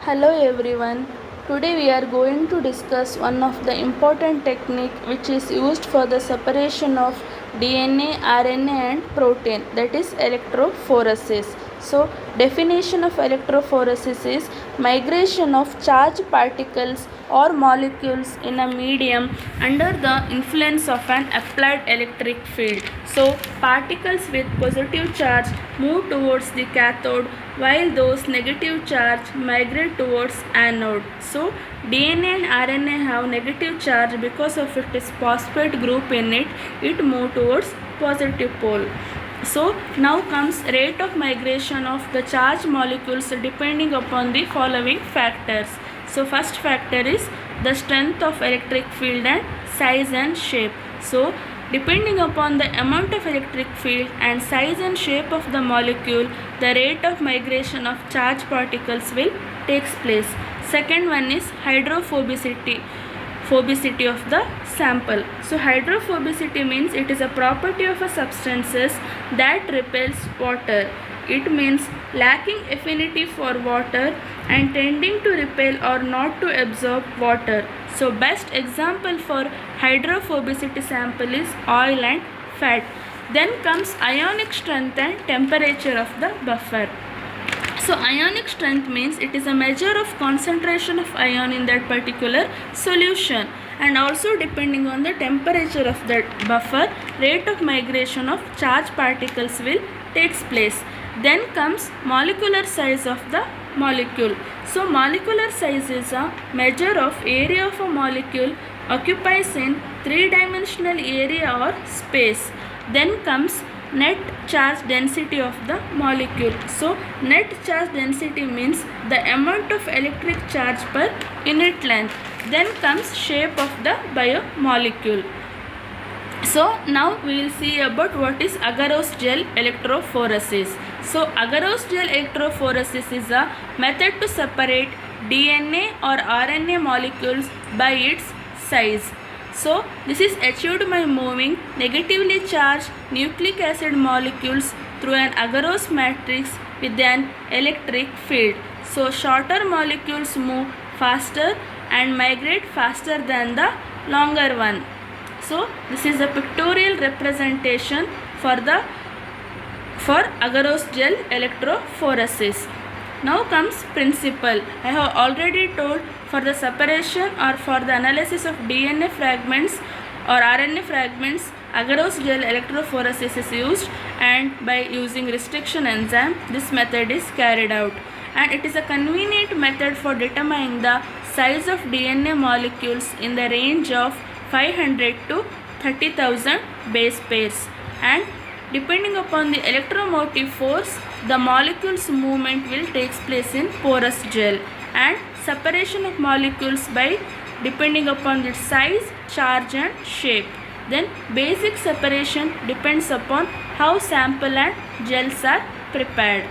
Hello everyone. Today we are going to discuss one of the important technique which is used for the separation of DNA, RNA and protein, that is electrophoresis. So definition of electrophoresis is migration of charged particles or molecules in a medium under the influence of an applied electric field. So particles with positive charge move towards the cathode while those negative charge migrate towards anode. So DNA and RNA have negative charge because of its phosphate group in it. It moves towards positive pole. So now comes rate of migration of the charged molecules depending upon the following factors. So first factor is the strength of electric field and size and shape. So depending upon the amount of electric field and size and shape of the molecule, the rate of migration of charged particles will takes place. Second one is hydrophobicity of the sample. So hydrophobicity means it is a property of a substances that repels water. It means lacking affinity for water and tending to repel or not to absorb water. So best example for hydrophobicity sample is oil and fat. Then comes ionic strength and temperature of the buffer. So ionic strength means it is a measure of concentration of ion in that particular solution, and also depending on the temperature of that buffer, rate of migration of charged particles will takes place. Then comes molecular size of the molecule. So molecular size is a measure of area of a molecule occupies in three-dimensional area or space. Then comes net charge density of the molecule. So net charge density means the amount of electric charge per unit length. Then comes shape of the biomolecule. So now we will see about what is agarose gel electrophoresis. So agarose gel electrophoresis is a method to separate DNA or RNA molecules by its size. So this is achieved by moving negatively charged nucleic acid molecules through an agarose matrix with an electric field. So shorter molecules move faster and migrate faster than the longer one. So this is a pictorial representation for agarose gel electrophoresis. Now comes principle. I have already told for the separation or for the analysis of DNA fragments or RNA fragments, agarose gel electrophoresis is used, and by using restriction enzyme this method is carried out, and it is a convenient method for determining the size of DNA molecules in the range of 500 to 30,000 base pairs, and depending upon the electromotive force the molecules movement will take place in porous gel, and separation of molecules by depending upon its size, charge and shape. Then basic separation depends upon how sample and gels are prepared.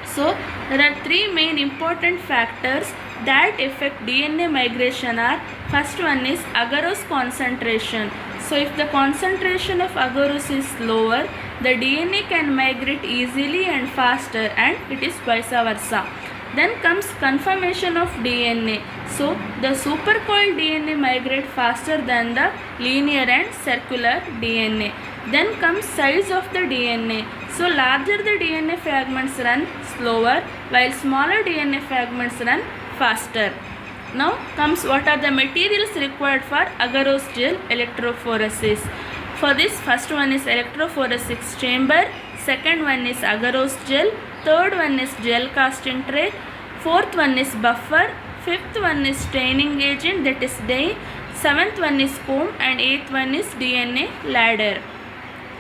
So there are three main important factors that affect DNA migration are, first one is agarose concentration. So if the concentration of agarose is lower, the DNA can migrate easily and faster, and it is vice versa. Then comes conformation of DNA. So the supercoiled DNA migrate faster than the linear and circular DNA. Then comes size of the DNA. So larger the DNA fragments run slower while smaller DNA fragments run faster. Now comes what are the materials required for agarose gel electrophoresis. For this, first one is electrophoresis chamber, second one is agarose gel, third one is gel casting tray, fourth one is buffer, fifth one is staining agent, that is dye, seventh one is comb, and eighth one is DNA ladder.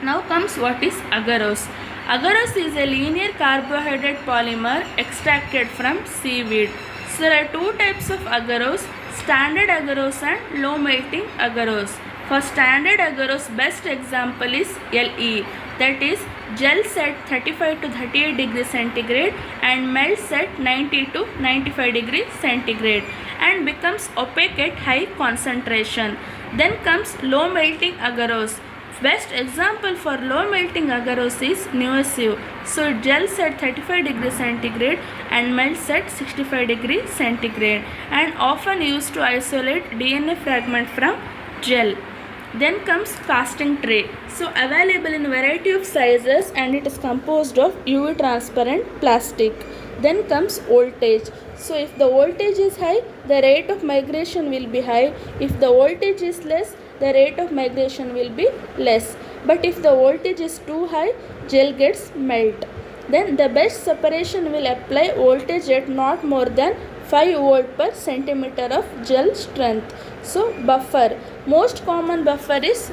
Now comes what is agarose. Agarose is a linear carbohydrate polymer extracted from seaweed. So there are two types of agarose, standard agarose and low melting agarose. For standard agarose, best example is LE, that is gels at 35 to 38 degrees centigrade and melts at 90 to 95 degrees centigrade and becomes opaque at high concentration. Then comes low melting agarose. Best example for low melting agarose is Nuosive. So it gels at 35 degrees centigrade and melts at 65 degrees centigrade and often used to isolate DNA fragment from gel. Then comes casting tray. So available in variety of sizes and it is composed of UV transparent plastic. Then comes voltage. So if the voltage is high, the rate of migration will be high. If the voltage is less, the rate of migration will be less. But if the voltage is too high, gel gets melt. Then the best separation will apply voltage at not more than 5 volt per centimeter of gel strength. So buffer. Most common buffer is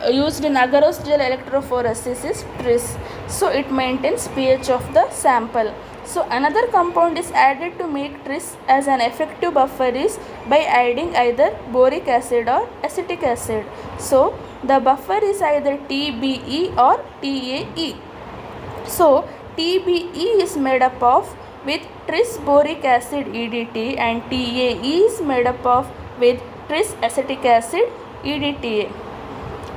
used in agarose gel electrophoresis is tris. So it maintains pH of the sample. So another compound is added to make tris as an effective buffer is by adding either boric acid or acetic acid. So the buffer is either TBE or TAE. So TBE is made up of with tris boric acid EDT and TAE is made up of with tris acetic acid EDTA.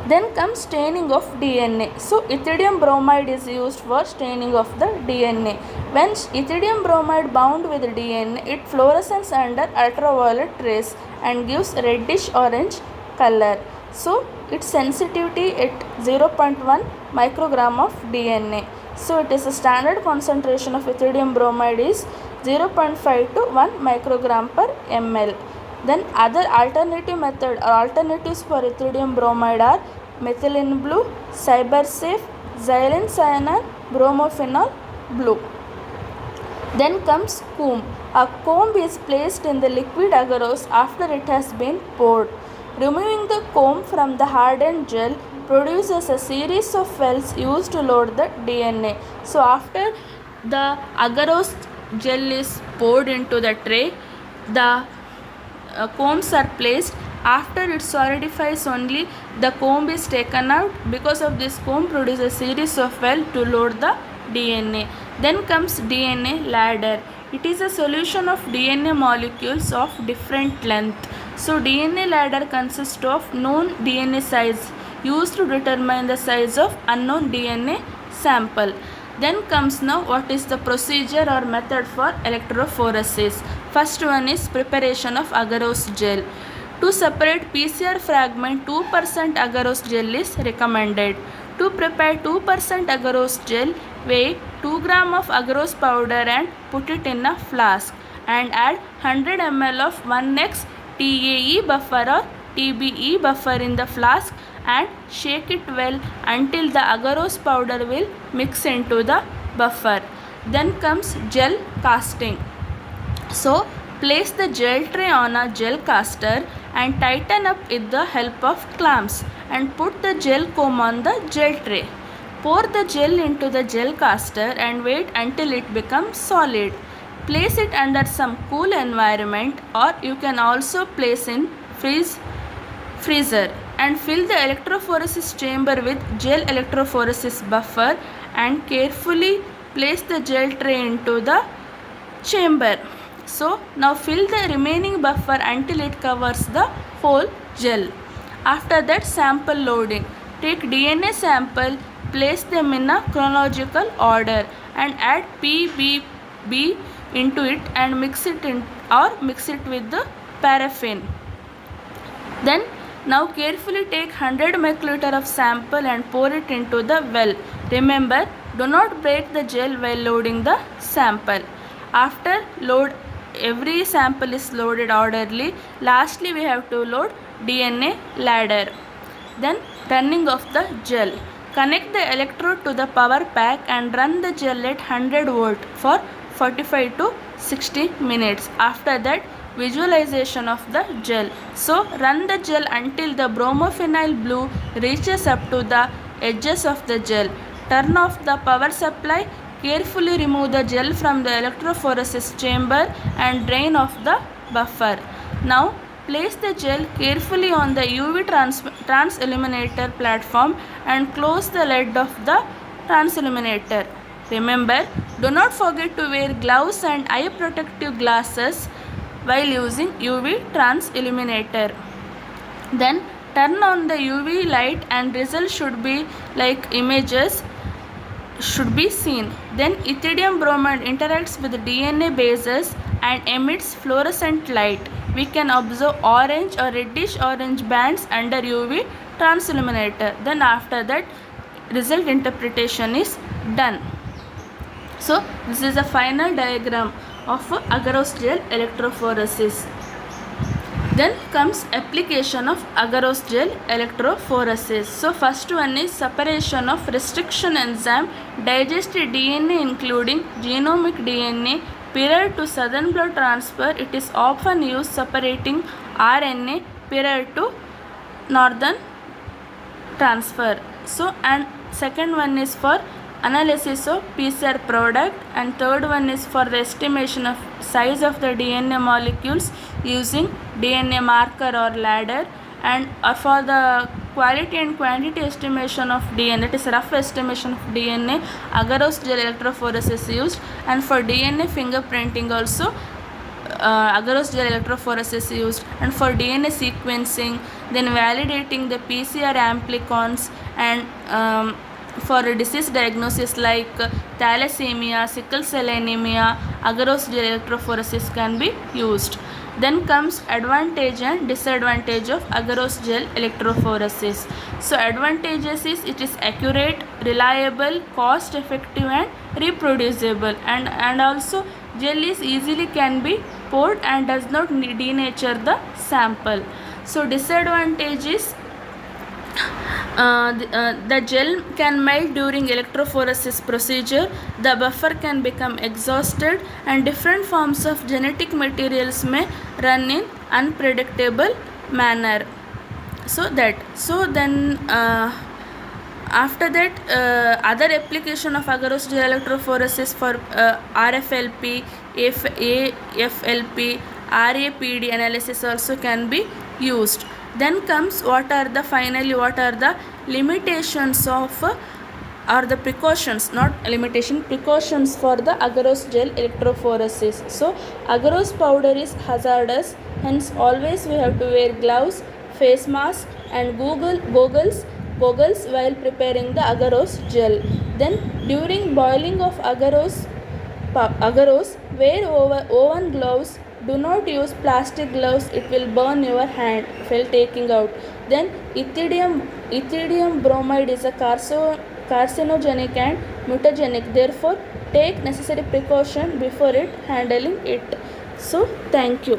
Then comes staining of DNA. So ethidium bromide is used for staining of the DNA. When ethidium bromide bound with DNA, it fluoresces under ultraviolet rays and gives reddish orange color. So its sensitivity at 0.1 microgram of DNA. So it is a standard concentration of ethidium bromide is 0.5 to 1 microgram per ml. Then other alternative method or alternatives for ethidium bromide are methylene blue, cybersafe, xylene cyanan, bromophenol blue. Then comes comb. A comb is placed in the liquid agarose after it has been poured. Removing the comb from the hardened gel produces a series of wells used to load the DNA. So after the agarose gel is poured into the tray, the combs are placed. After it solidifies only, the comb is taken out. Because of this, comb produces a series of wells to load the DNA. Then comes DNA ladder. It is a solution of DNA molecules of different length. So DNA ladder consists of known DNA size used to determine the size of unknown DNA sample. Then comes now what is the procedure or method for electrophoresis. First one is preparation of agarose gel. To separate PCR fragment, 2% agarose gel is recommended. To prepare 2% agarose gel, weigh 2 gram of agarose powder and put it in a flask and add 100 ml of 1x TAE buffer or TBE buffer in the flask and shake it well until the agarose powder will mix into the buffer. Then comes gel casting. So place the gel tray on a gel caster and tighten up with the help of clamps and put the gel comb on the gel tray. Pour the gel into the gel caster and wait until it becomes solid. Place it under some cool environment, or you can also place in freezer and fill the electrophoresis chamber with gel electrophoresis buffer and carefully place the gel tray into the chamber. So now fill the remaining buffer until it covers the whole gel. After that, sample loading. Take DNA sample, place them in a chronological order and add PBB into it and mix it with the paraffin. Then now carefully take 100 microliter of sample and pour it into the well. Remember, do not break the gel while loading the sample. After load, every sample is loaded orderly. Lastly, we have to load DNA ladder. Then running of the gel. Connect the electrode to the power pack and run the gel at 100 volt for 45 to 60 minutes. After that, visualization of the gel. So run the gel until the bromophenol blue reaches up to the edges of the gel. Turn off the power supply. Carefully remove the gel from the electrophoresis chamber and drain off the buffer. Now place the gel carefully on the UV trans-illuminator platform and close the lid of the trans-illuminator. Remember, do not forget to wear gloves and eye protective glasses while using UV trans-illuminator. Then turn on the UV light and result should be like images should be seen. Then ethidium bromide interacts with DNA bases and emits fluorescent light. We can observe orange or reddish orange bands under UV transilluminator. Then after that result interpretation is done. So this is a final diagram of agarose gel electrophoresis. Then comes application of agarose gel electrophoresis. So first one is separation of restriction enzyme digested DNA including genomic DNA prior to southern blood transfer. It is often used separating RNA prior to northern transfer. So and second one is for analysis of PCR product, and third one is for the estimation of size of the DNA molecules using DNA marker or ladder, and for the quality and quantity estimation of DNA, that is rough estimation of DNA, agarose gel electrophoresis is used, and for DNA fingerprinting also agarose gel electrophoresis is used, and for DNA sequencing, then validating the PCR amplicons, and for disease diagnosis like thalassemia, sickle cell anemia, agarose gel electrophoresis can be used. Then comes advantage and disadvantage of agarose gel electrophoresis. So advantages is it is accurate, reliable, cost effective and reproducible, and also gel is easily can be poured and does not denature the sample. So disadvantage is the gel can melt during electrophoresis procedure, the buffer can become exhausted, and different forms of genetic materials may run in unpredictable manner. So then after that other application of agarose gel electrophoresis for RFLP, AFLP, RAPD analysis also can be used. Then comes what are the limitations of or the precautions, not limitation, precautions for the agarose gel electrophoresis. So agarose powder is hazardous, hence always we have to wear gloves, face mask and goggles while preparing the agarose gel. Then during boiling of agarose wear oven gloves. Do not use plastic gloves, it will burn your hand while taking out. Then ethidium bromide is a carcinogenic and mutagenic, therefore take necessary precaution before handling it. So thank you.